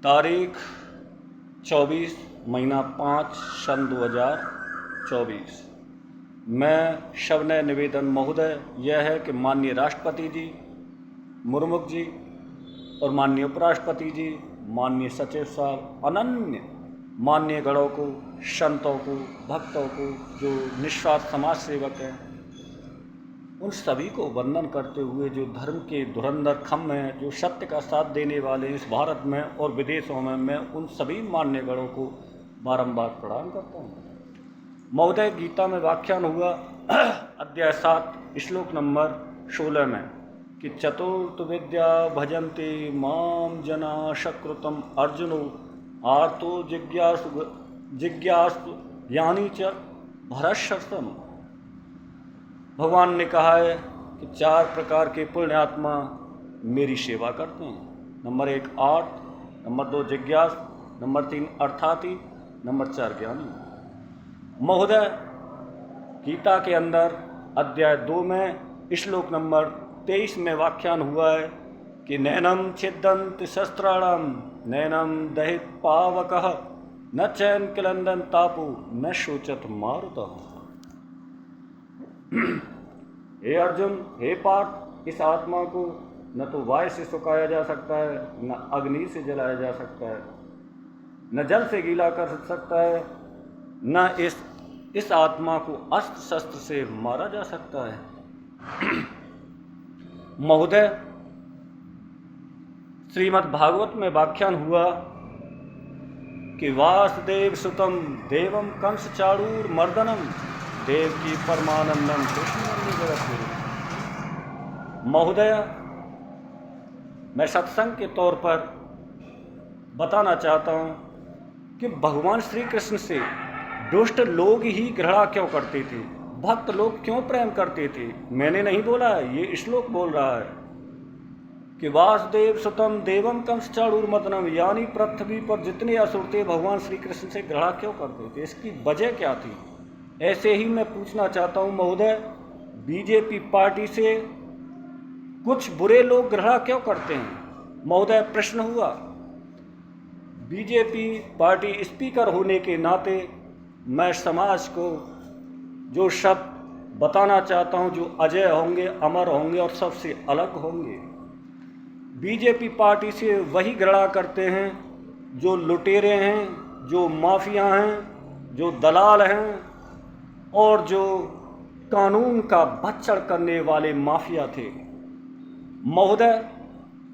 तारीख 24 महीना 5 सन 2024। मैं सविनय निवेदन महोदय यह है कि माननीय राष्ट्रपति जी मुर्मू जी और माननीय उपराष्ट्रपति जी, माननीय सचिव साहब, अनन्य माननीय गणों को, संतों को, भक्तों को, जो निस्वार्थ समाज सेवक हैं, उन सभी को वंदन करते हुए जो धर्म के धुरंधर खम्भ हैं, जो सत्य का साथ देने वाले इस भारत में और विदेशों में, मैं उन सभी मान्य गणों को बारंबार प्रणाम करता हूँ। महोदय, गीता में व्याख्यान हुआ अध्याय 7 श्लोक नंबर 16 में कि चतुर्थ विद्या भजन्ते माम जना सकृतम अर्जुनो आर्तो जिज्ञासु यानी च भरतशर्षम। भगवान ने कहा है कि 4 प्रकार के पुण्य आत्मा मेरी सेवा करते हैं। नंबर 1 आर्त, नंबर 2 जिज्ञास, नंबर 3 अर्थाती, नंबर 4 ज्ञानी। महोदय, गीता के अंदर अध्याय 2 में श्लोक नंबर 23 में व्याख्यान हुआ है कि नैनम छिद्दन्ति शस्त्राणाम नैनम दहित पावकः न चैन किलंदन तापो न शोचत मारुतः। हे अर्जुन, हे पार्थ, इस आत्मा को न तो वायु से सुखाया जा सकता है, न अग्नि से जलाया जा सकता है, न जल से गीला कर सकता है, न इस आत्मा को अस्त्र शस्त्र से मारा जा सकता है। महोदय, श्रीमद् भागवत में व्याख्यान हुआ कि वासुदेव सुतम देवम कंस चाणूर मर्दनम देव की परमानंदम कृष्ण जगत गुरु। महोदय, मैं सत्संग के तौर पर बताना चाहता हूँ कि भगवान श्री कृष्ण से दुष्ट लोग ही घृणा क्यों करते थे, भक्त लोग क्यों प्रेम करते थे। मैंने नहीं बोला है, ये श्लोक बोल रहा है कि वासुदेव सुतम देवम कंस चाणूर मर्दनम, यानी पृथ्वी पर जितने असुर थे भगवान श्री कृष्ण से घृणा क्यों करते थे, इसकी वजह क्या थी। ऐसे ही मैं पूछना चाहता हूं महोदय, बीजेपी पार्टी से कुछ बुरे लोग घृणा क्यों करते हैं। महोदय, प्रश्न हुआ, बीजेपी पार्टी स्पीकर होने के नाते मैं समाज को जो शब्द बताना चाहता हूं, जो अजय होंगे, अमर होंगे और सबसे अलग होंगे। बीजेपी पार्टी से वही घृणा करते हैं जो लुटेरे हैं, जो माफिया हैं, जो दलाल हैं और जो कानून का भक्षण करने वाले माफिया थे। महोदय,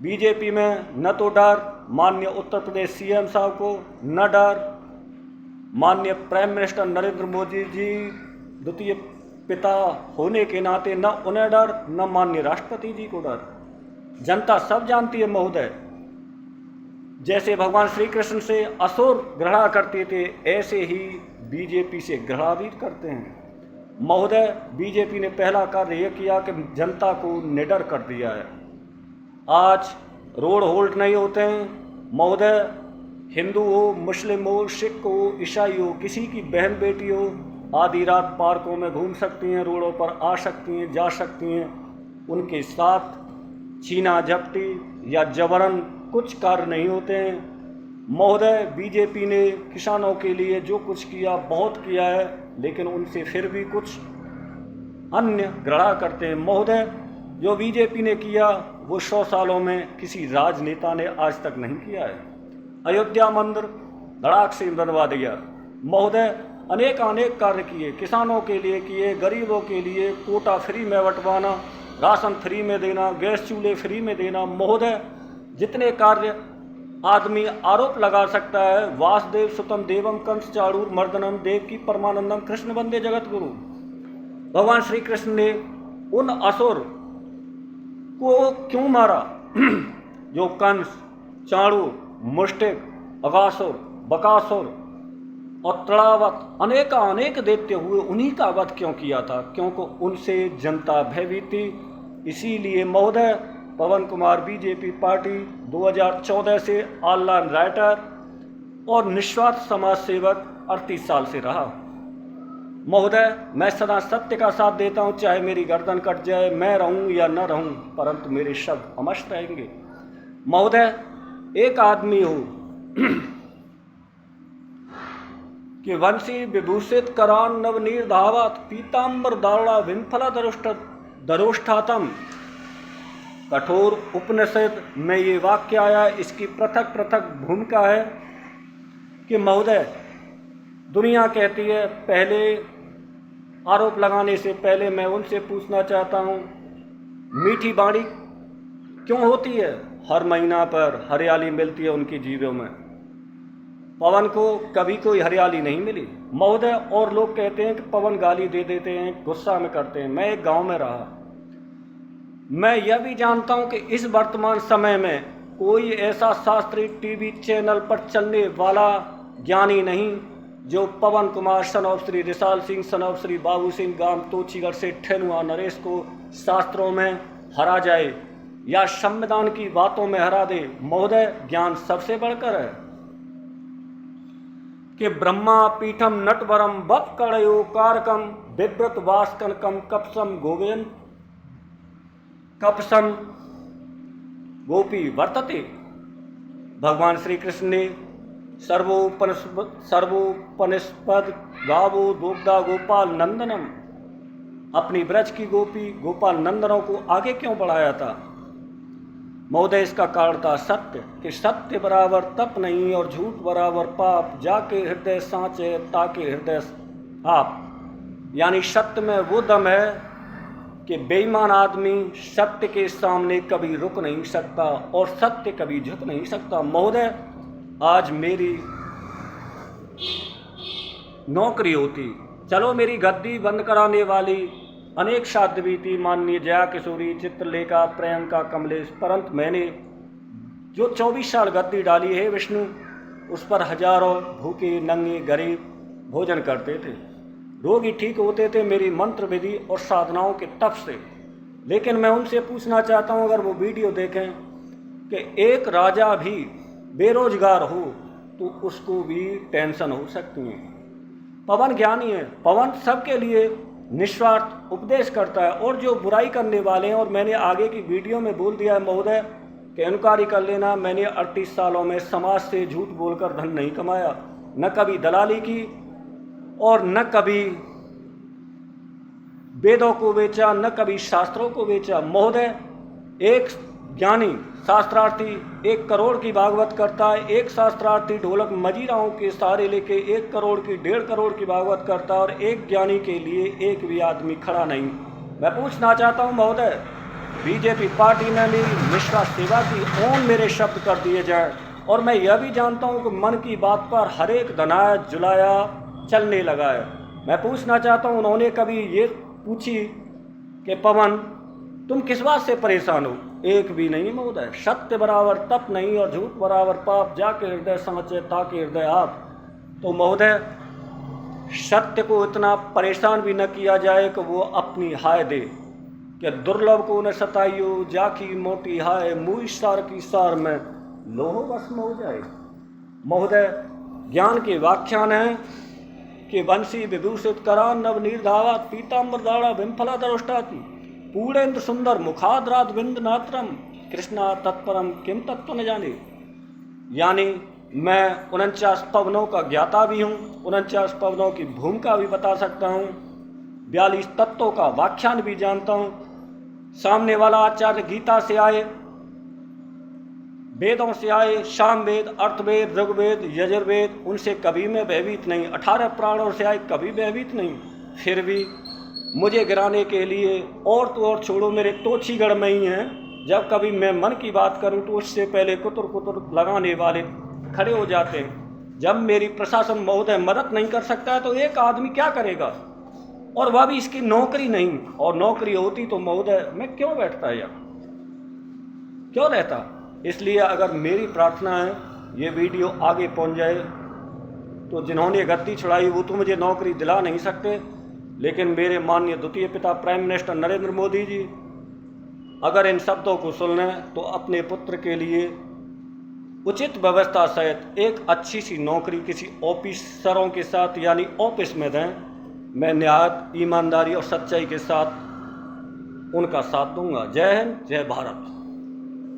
बीजेपी में न तो डर माननीय उत्तर प्रदेश सीएम साहब को, न डर माननीय प्राइम मिनिस्टर नरेंद्र मोदी जी द्वितीय पिता होने के नाते, न उन्हें डर, न माननीय राष्ट्रपति जी को डर। जनता सब जानती है महोदय, जैसे भगवान श्री कृष्ण से असुर घृणा करते थे, ऐसे ही बीजेपी से घृणा भी करते हैं। महोदय, बीजेपी ने पहला कार्य यह किया कि जनता को निडर कर दिया है। आज रोड होल्ड नहीं होते हैं महोदय, हिंदू हो, मुस्लिम हो, सिख हो, ईसाई हो, किसी की बहन बेटी हो, आधी रात पार्कों में घूम सकती हैं, रोडों पर आ सकती हैं, जा सकती हैं। उनके साथ छीना झपटी या जबरन कुछ कार्य नहीं होते हैं। महोदय, बीजेपी ने किसानों के लिए जो कुछ किया बहुत किया है, लेकिन उनसे फिर भी कुछ अन्य घृणा करते हैं। महोदय, जो बीजेपी ने किया वो 100 सालों में किसी राजनेता ने आज तक नहीं किया है। अयोध्या मंदिर धड़ाक से बनवा दिया। महोदय, अनेक कार्य किए, किसानों के लिए किए, गरीबों के लिए कोटा फ्री में बंटवाना, राशन फ्री में देना, गैस चूल्हे फ्री में देना। महोदय, जितने कार्य आदमी आरोप लगा सकता है, वासुदेव सुतम देवम कंस चाणूर मर्दनम देव की परमानंदम कृष्ण वंदे जगत गुरु। भगवान श्री कृष्ण ने उन असुर को क्यों मारा जो कंस, चाणूर, मुष्टिक, अगासुर, बकासुर और तड़ावत अनेक दैत्य हुए, उन्हीं का वध क्यों किया था, क्योंकि उनसे जनता भयभीत थी। इसीलिए महोदय, पवन कुमार बीजेपी पार्टी 2014 से ऑनलाइन राइटर और निस्वार्थ समाज सेवक 38 साल से रहा। महोदय, मैं सदा सत्य का साथ देता हूं, चाहे मेरी गर्दन कट जाए, मैं रहूं या न रहूं, परंतु मेरे शब्द अमर रहेंगे। महोदय, एक आदमी हो कि वंशी विभूषित करान नवनीर धावत पीताम्बर दारुणा विंफला दरोष्ठातम। कठोर उपनिषद में ये वाक्य आया, इसकी पृथक पृथक भूमिका है कि महोदय, दुनिया कहती है, पहले आरोप लगाने से पहले मैं उनसे पूछना चाहता हूँ, मीठी बाणी क्यों होती है? हर महीना पर हरियाली मिलती है उनकी जीवों में, पवन को कभी कोई हरियाली नहीं मिली महोदय। और लोग कहते हैं कि पवन गाली दे देते हैं, गुस्सा में करते हैं। मैं एक गांव में रहा, मैं यह भी जानता हूं कि इस वर्तमान समय में कोई ऐसा शास्त्रीय टीवी चैनल पर चलने वाला ज्ञानी नहीं जो Pawan Kumar son of Shri Risal Singh son of Shri Babu Singh गांव तोछीगढ़ से ठेनुआ नरेश को शास्त्रों में हरा जाए या संविधान की बातों में हरा दे। महोदय, ज्ञान सबसे बढ़कर है कि ब्रह्मा पीठम नटवरम वप कड़यो कारकम विव्रत वास्कनकम कपसम गोवेन कपसम गोपी वर्तते। भगवान श्री कृष्ण ने सर्वोपनिषद गावो दुग्धा गोपाल नंदनम, अपनी ब्रज की गोपी गोपाल नंदनों को आगे क्यों बढ़ाया था महोदय? इसका कारण था सत्य, कि सत्य बराबर तप नहीं और झूठ बराबर पाप, जाके हृदय सांचे ताके हृदय आप। यानी सत्य में वो दम है कि बेईमान आदमी सत्य के सामने कभी रुक नहीं सकता और सत्य कभी झुक नहीं सकता। महोदय, आज मेरी नौकरी होती, चलो मेरी गद्दी बंद कराने वाली अनेक साध्वी थी, माननीय जया किशोरी, चित्रलेखा, प्रियंका, कमलेश, परंतु मैंने जो 24 साल गद्दी डाली है विष्णु, उस पर हजारों भूखे नंगे गरीब भोजन करते थे, रोगी ठीक होते थे मेरी मंत्र विधि और साधनाओं के तप से। लेकिन मैं उनसे पूछना चाहता हूं, अगर वो वीडियो देखें, कि एक राजा भी बेरोजगार हो तो उसको भी टेंशन हो सकती है। पवन ज्ञानी है, पवन सबके लिए निस्वार्थ उपदेश करता है, और जो बुराई करने वाले हैं, और मैंने आगे की वीडियो में बोल दिया है महोदय कि इनकारी कर लेना, मैंने 38 सालों में समाज से झूठ बोलकर धन नहीं कमाया, न कभी दलाली की और न कभी वेदों को बेचा, न कभी शास्त्रों को बेचा। महोदय, एक ज्ञानी शास्त्रार्थी 1 करोड़ की भागवत करता है, एक शास्त्रार्थी ढोलक मजीराओं के सहारे लेके 1 करोड़ की 1.5 करोड़ की भागवत करता है, और एक ज्ञानी के लिए एक भी आदमी खड़ा नहीं। मैं पूछना चाहता हूं महोदय, बीजेपी पार्टी में मेरी निष्ठा सेवा की ओन मेरे शब्द कर दिए जाए, और मैं यह भी जानता हूं कि मन की बात पर हर एक धनाया जुलाया चलने लगा है। मैं पूछना चाहता हूं, उन्होंने कभी ये पूछी कि पवन तुम किस बात से परेशान हो? एक भी नहीं महोदय। सत्य बराबर तप नहीं और झूठ बराबर पाप, जाके हृदय समझे ताके हृदय आप। तो महोदय, सत्य को इतना परेशान भी न किया जाए कि वो अपनी हाय दे, कि दुर्लभ को न सताइयो जाकी मोटी हाय, मुई सार की सार में लोहो भस्म हो जाए। महोदय, ज्ञान के व्याख्यान है कि वंशी विभूषित करा नव निर्धावा पीताम्बर दाड़ा विंफला दरोष्टाति पूर्णेन्द्र सुंदर मुखाद्राद विंद नात्रम कृष्णा तत्परम किम तत्व न जाने। यानी मैं 49 पवनों का ज्ञाता भी हूँ, 49 पवनों की भूमिका भी बता सकता हूँ, 42 तत्वों का व्याख्यान भी जानता हूँ। सामने वाला आचार्य गीता से आए, वेदों से आए, सामवेद, अर्थवेद, ऋग्वेद, यजुर्वेद, उनसे कभी मैं भयभीत नहीं। 18 प्राणों से आए, कभी भयभीत नहीं। फिर भी मुझे गिराने के लिए और तो और छोड़ो, मेरे तोछीगढ़ में ही हैं। जब कभी मैं मन की बात करूं तो उससे पहले कुतुर कुतुर लगाने वाले खड़े हो जाते हैं। जब मेरी प्रशासन महोदय मदद नहीं कर सकता है तो एक आदमी क्या करेगा, और वह भी इसकी नौकरी नहीं। और नौकरी होती तो महोदय मैं क्यों बैठता या क्यों रहता। इसलिए अगर मेरी प्रार्थना है ये वीडियो आगे पहुंच जाए, तो जिन्होंने गद्दी छुड़ाई वो तो मुझे नौकरी दिला नहीं सकते, लेकिन मेरे माननीय द्वितीय पिता प्राइम मिनिस्टर नरेंद्र मोदी जी अगर इन शब्दों को सुन लें तो अपने पुत्र के लिए उचित व्यवस्था सहित एक अच्छी सी नौकरी किसी ऑफिसरों के साथ यानी ऑफिस में दें। मैं न्याय, ईमानदारी और सच्चाई के साथ उनका साथ दूंगा। जय हिंद, जय भारत।